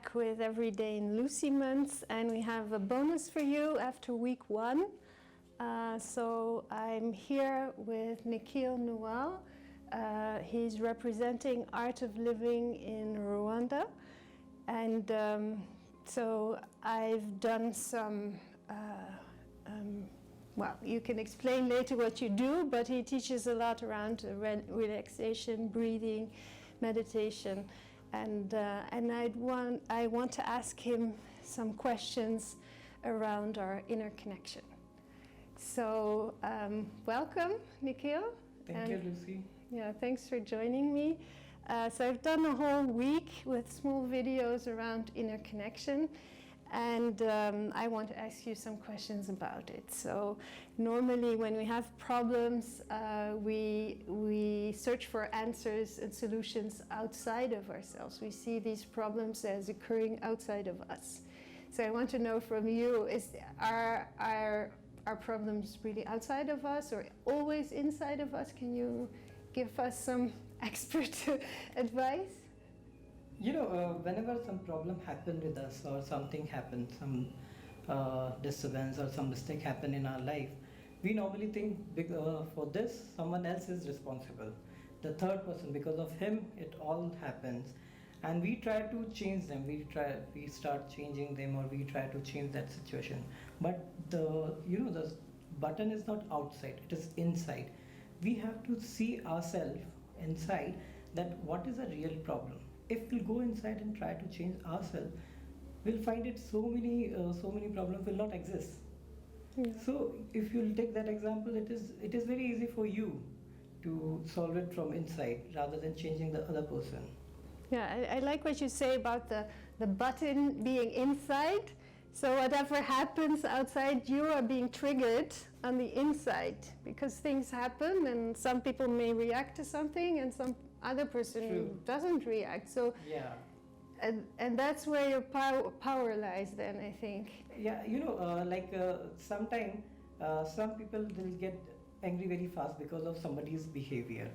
back with Everyday En-Lucy-ment, and we have a bonus for you after week 1. So I'm here with Nikhel Nuwal. He's representing Art of Living in Rwanda, and so I've done some well, you can explain later what you do, but he teaches a lot around relaxation, breathing, meditation, and I want to ask him some questions around our inner connection. So welcome, Nikhel. Thank you, Lucy. Yeah, thanks for joining me. So I've done a whole week with small videos around inner connection, and I want to ask you some questions about it. So normally when we have problems, we search for answers and solutions outside of ourselves. We see these problems as occurring outside of us. So I want to know from you, are problems really outside of us or always inside of us? Can you give us some expert advice? You know, whenever some problem happens with us or something happens, some disturbance or some mistake happen in our life, we normally think for this someone else is responsible, the third person, because of him it all happens, and we try to change them, we start changing them, or we try to change that situation. But the button is not outside, it is inside. We have to see ourselves inside, that what is a real problem. If we go inside and try to change ourselves, we'll find it so many problems will not exist. Yeah. So if you'll take that example, it is very easy for you to solve it from inside rather than changing the other person. Yeah, I like what you say about the button being inside. So whatever happens outside, you are being triggered on the inside, because things happen and some people may react to something and some other person True. doesn't react. So Yeah. And that's where your power lies then, I think. Yeah, you know, sometimes some people will get angry very fast because of somebody's behavior,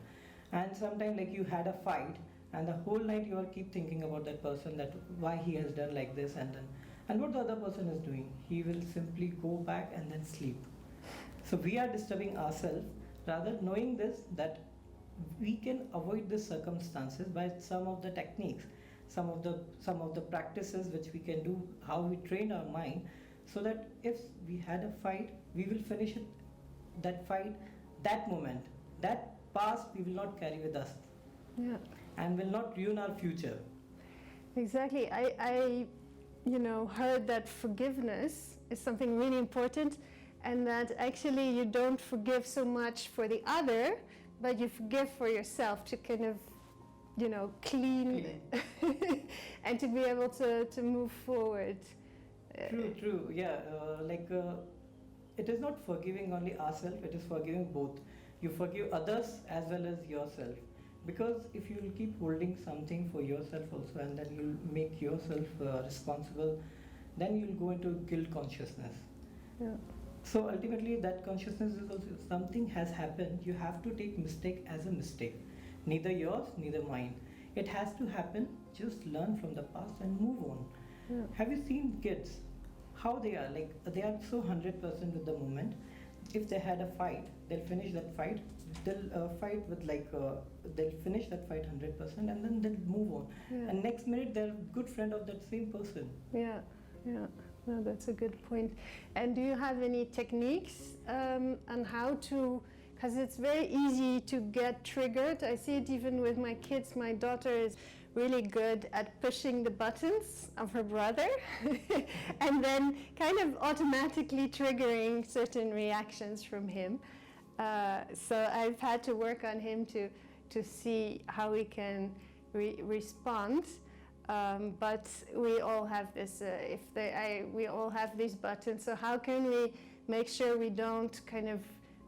and sometimes like you had a fight and the whole night you are keep thinking about that person, that why he has done like this, and what the other person is doing. He will simply go back and then sleep. So we are disturbing ourselves, rather knowing this, that we can avoid these circumstances by some of the techniques, some of the practices which we can do, how we train our mind, so that if we had a fight, we will finish it, that fight, that moment, that past we will not carry with us. Yeah. And will not ruin our future. Exactly. I heard that forgiveness is something really important, and that actually you don't forgive so much for the other, but you forgive for yourself, to kind of, clean. And to be able to move forward. True. Yeah, it is not forgiving only ourselves, it is forgiving both. You forgive others as well as yourself. Because if you will keep holding something for yourself also, and then you'll make yourself responsible, then you'll go into guilt consciousness. Yeah. So ultimately that consciousness is also, something has happened, you have to take mistake as a mistake. Neither yours, neither mine. It has to happen, just learn from the past and move on. Yeah. Have you seen kids, how they are? Like, they are so 100% with the moment. If they had a fight, they'll finish that fight. They'll fight with they'll finish that fight 100%, and then they'll move on. Yeah. And next minute they're a good friend of that same person. Yeah. No, that's a good point. And do you have any techniques on how to, because it's very easy to get triggered. I see it even with my kids. My daughter is really good at pushing the buttons of her brother and then kind of automatically triggering certain reactions from him. So I've had to work on him to see how he can respond. But we all have this. We all have these buttons. So how can we make sure we don't kind of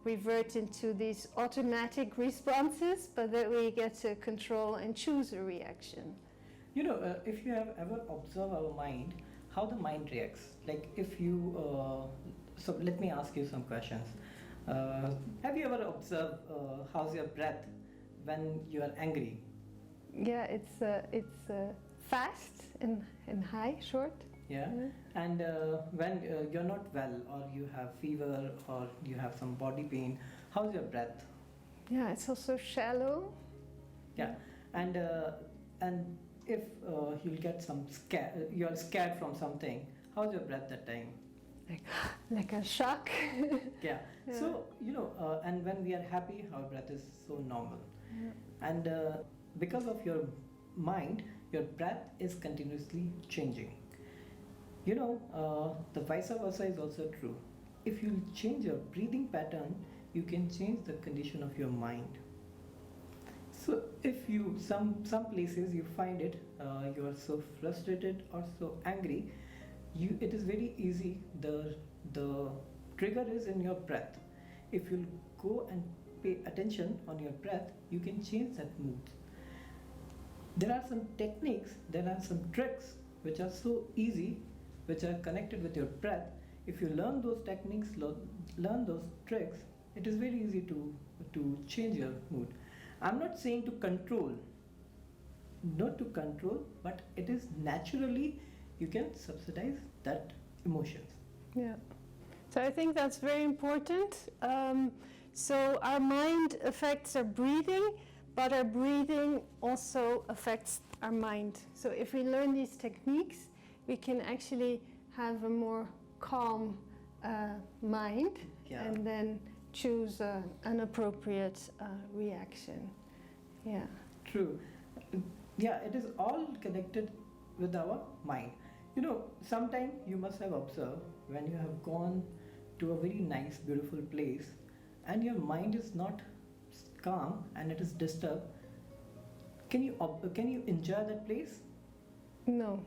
revert into these automatic responses, but that we get to control and choose a reaction? You know, if you have ever observed our mind, how the mind reacts. Like if you, so let me ask you some questions. Have you ever observed how's your breath when you are angry? Yeah, it's fast and high, short. Yeah. And when you're not well, or you have fever, or you have some body pain, how's your breath? Yeah, it's also shallow. Yeah. And if you'll get some you're scared from something, how's your breath that time? Like a shock. Yeah. Yeah. So, and when we are happy, our breath is so normal. Yeah. And because of your mind, your breath is continuously changing. The vice versa is also true. If you change your breathing pattern, you can change the condition of your mind. So if you some places you find it, you are so frustrated or so angry, it is very easy. The trigger is in your breath. If you go and pay attention on your breath, you can change that mood. There are some techniques, there are some tricks which are so easy, which are connected with your breath. If you learn those techniques, learn those tricks, it is very easy to change your mood. I'm not saying to control, not to control, but it is naturally you can subsidize that emotions. Yeah. So I think that's very important. So our mind affects our breathing, but our breathing also affects our mind. So if we learn these techniques, we can actually have a more calm mind, Yeah. and then choose an appropriate reaction. Yeah. True. Yeah, it is all connected with our mind. Sometime you must have observed when you have gone to a very nice, beautiful place and your mind is not calm and it is disturbed. Can you enjoy that place? No.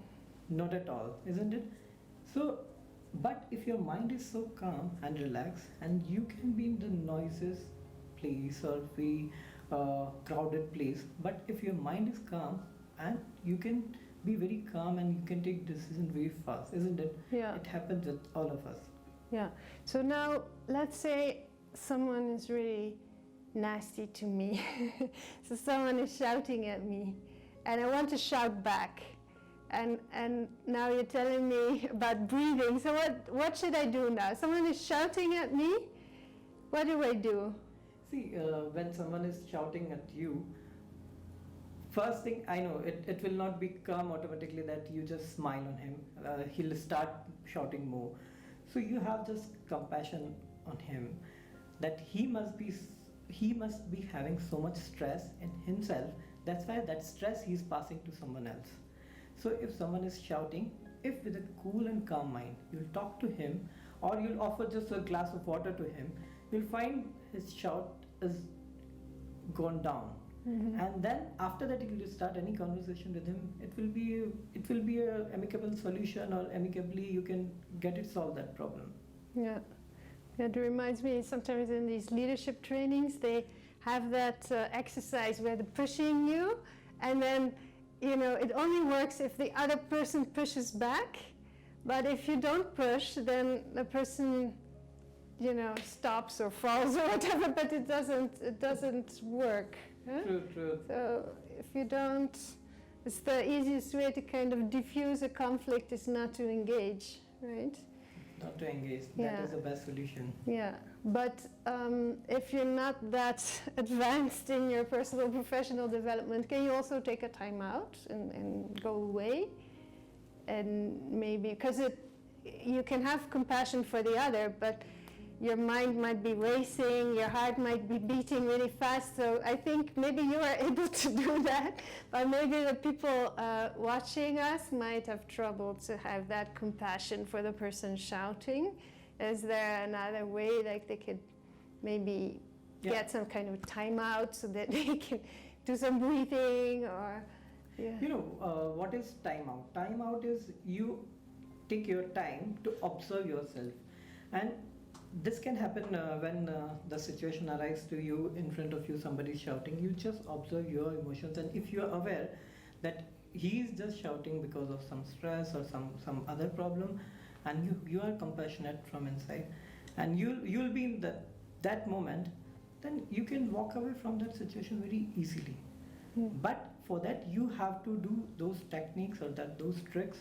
Not at all, isn't it? So, but if your mind is so calm and relaxed, and you can be in the noisiest place or very crowded place, but if your mind is calm and you can be very calm and you can take decisions very fast, isn't it? Yeah. It happens with all of us. Yeah. So now, let's say someone is really nasty to me. So someone is shouting at me, and I want to shout back. And now you're telling me about breathing. So what should I do now? Someone is shouting at me. What do I do? See, when someone is shouting at you, first thing, I know it will not become automatically that you just smile on him. He'll start shouting more. So you have just compassion on him, that he must be having so much stress in himself. That's why that stress he's passing to someone else. So if someone is shouting, if with a cool and calm mind, you'll talk to him, or you'll offer just a glass of water to him, you'll find his shout is gone down. Mm-hmm. And then after that, if you start any conversation with him, it will be a amicable solution, or amicably you can get it solved, that problem. Yeah. It reminds me, sometimes in these leadership trainings, they have that exercise where they're pushing you, and then it only works if the other person pushes back. But if you don't push, then the person, stops or falls or whatever. But it doesn't work. Huh? True. So if you don't, it's the easiest way to kind of diffuse a conflict is not to engage, right? Not to engage. Yeah. That is the best solution. Yeah, but if you're not that advanced in your personal professional development, can you also take a time out and go away? And maybe, because you can have compassion for the other, but your mind might be racing, your heart might be beating really fast. So I think maybe you are able to do that, but maybe the people watching us might have trouble to have that compassion for the person shouting. Is there another way, like they could maybe get some kind of timeout so that they can do some breathing, or what is timeout? Timeout is you take your time to observe yourself, and this can happen when the situation arises to you, in front of you somebody is shouting. You just observe your emotions, and if you are aware that he is just shouting because of some stress or some other problem, and you are compassionate from inside, and you'll be in that moment, then you can walk away from that situation very easily. But for that you have to do those techniques or those tricks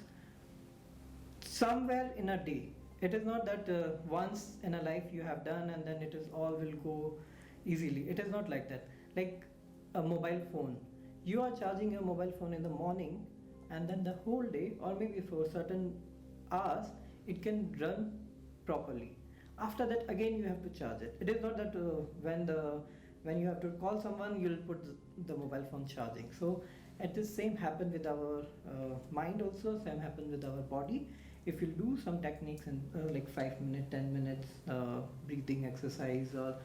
somewhere in a day. It is not that once in a life you have done and then it is all will go easily. It is not like that. Like a mobile phone. You are charging your mobile phone in the morning, and then the whole day, or maybe for certain hours, it can run properly. After that, again you have to charge it. It is not that when you have to call someone, you'll put the mobile phone charging. So at the same happen with our mind also, same happen with our body. If you do some techniques in like 5 minutes, 10 minutes breathing exercise or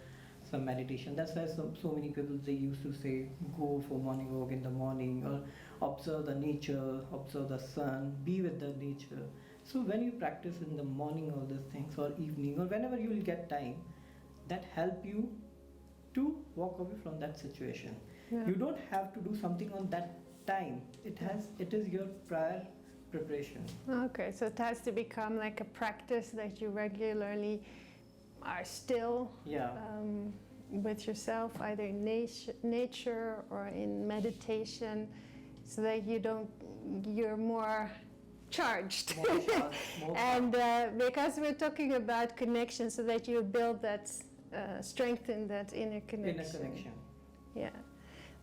some meditation, that's why so many people, they used to say go for morning walk in the morning, or observe the nature, observe the sun, be with the nature. So when you practice in the morning all these things, or evening, or whenever you will get time, that help you to walk away from that situation. Yeah. You don't have to do something on that time. It is your prior preparation. Okay, so it has to become like a practice that you regularly are still Yeah. with yourself, either in nature or in meditation, so that you're more charged. More And because we're talking about connection, so that you build that, strengthen that inner connection. Inner connection. Yeah.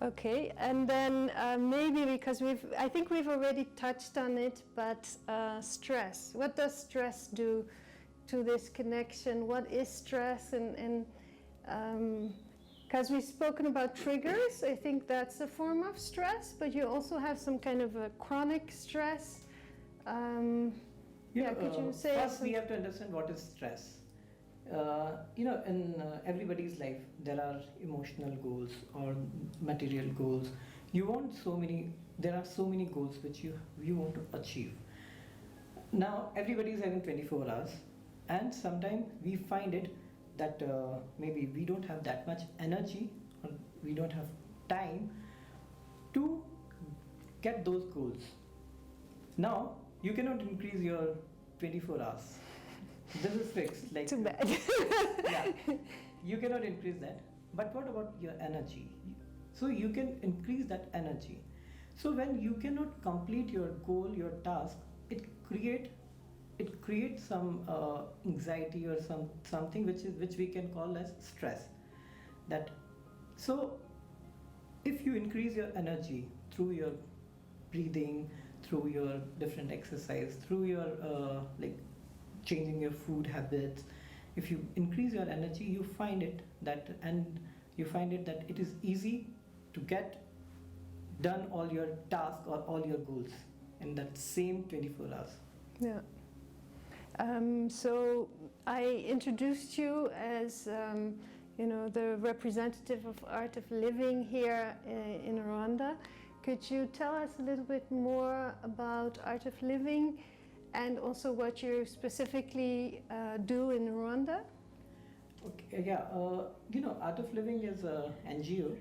Okay, and then maybe because I think we've already touched on it, but stress. What does stress do to this connection? What is stress? And because we've spoken about triggers, I think that's a form of stress, but you also have some kind of a chronic stress. Could you say? First, we have to understand what is stress. In everybody's life, there are emotional goals or material goals. There are so many goals which you want to achieve. Now, everybody is having 24 hours, and sometimes we find it that maybe we don't have that much energy, or we don't have time to get those goals. Now, you cannot increase your 24 hours. This is fixed. Like, too bad. Yeah, you cannot increase that. But what about your energy? So you can increase that energy. So when you cannot complete your goal, your task, it creates some anxiety or something which we can call as stress. So if you increase your energy through your breathing, through your different exercise, through your like changing your food habits, if you increase your energy, you find it that it is easy to get done all your tasks or all your goals in that same 24 hours. Yeah. So I introduced you as the representative of Art of Living here in Rwanda. Could you tell us a little bit more about Art of Living and also what you specifically do in Rwanda? Okay, yeah. Art of Living is an NGO,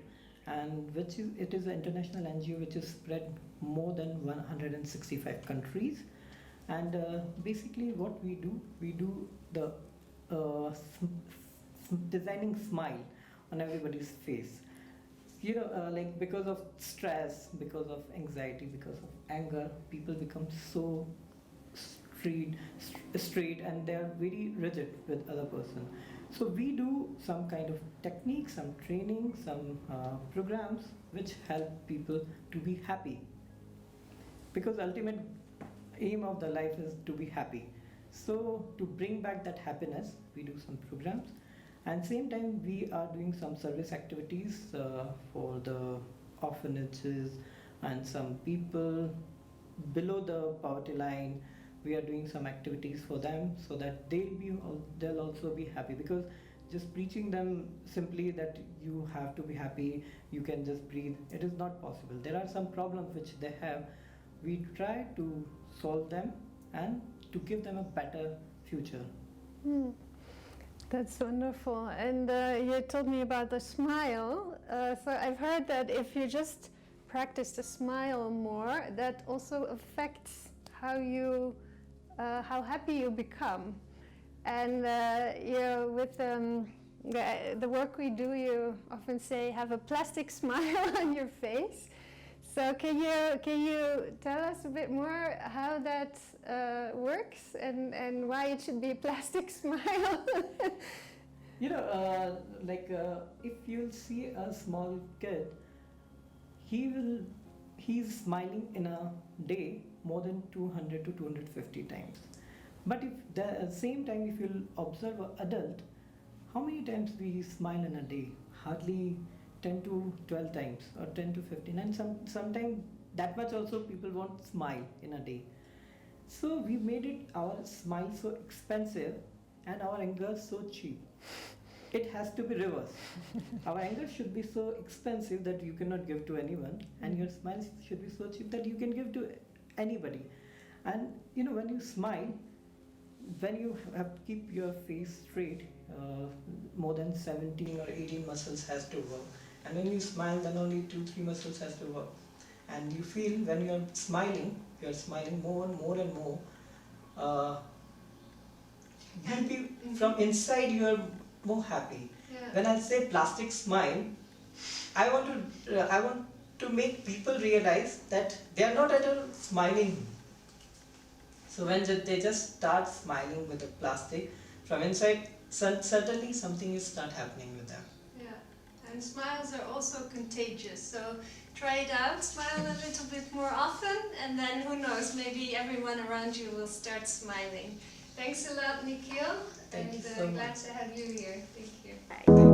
and it is an international NGO which is spread more than 165 countries. And basically, what we do the designing smile on everybody's face. Like because of stress, because of anxiety, because of anger, people become so straight, and they are very rigid with other person. So we do some kind of technique, some training, some programs which help people to be happy. Because ultimate aim of the life is to be happy. So to bring back that happiness, we do some programs. And same time, we are doing some service activities for the orphanages and some people below the poverty line. We are doing some activities for them so that they'll also be happy. Because just preaching them simply that you have to be happy, you can just breathe, it is not possible. There are some problems which they have. We try to solve them and to give them a better future. That's wonderful. And you told me about the smile. So I've heard that if you just practice to smile more, that also affects how happy you become. And with the work we do, you often say have a plastic smile on your face. So can you tell us a bit more how that works and why it should be a plastic smile? You know, if you'll see a small kid, he's smiling in a day more than 200 to 250 times. But if the same time, if you'll observe an adult, how many times we smile in a day? Hardly 10 to 12 times or 10 to 15, and sometimes that much also people won't smile in a day. So we made it our smile so expensive and our anger so cheap. It has to be reversed. Our anger should be so expensive that you cannot give to anyone, and your smile should be so cheap that you can give to anybody. And you know, when you smile, when you have to keep your face straight, more than 17 or 18 muscles has to work. And when you smile, then only 2-3 muscles has to work. And you feel when you're smiling more and more and more. You'll be from inside, you're more happy. Yeah. When I say plastic smile, I want to make people realize that they are not at all smiling. So when they just start smiling with the plastic, from inside, certainly something is not happening with them. Yeah, and smiles are also contagious. So try it out, smile a little bit more often, and then who knows, maybe everyone around you will start smiling. Thanks a lot, Nikhel, Thank and you so glad much. to have you here. Thank you. Bye.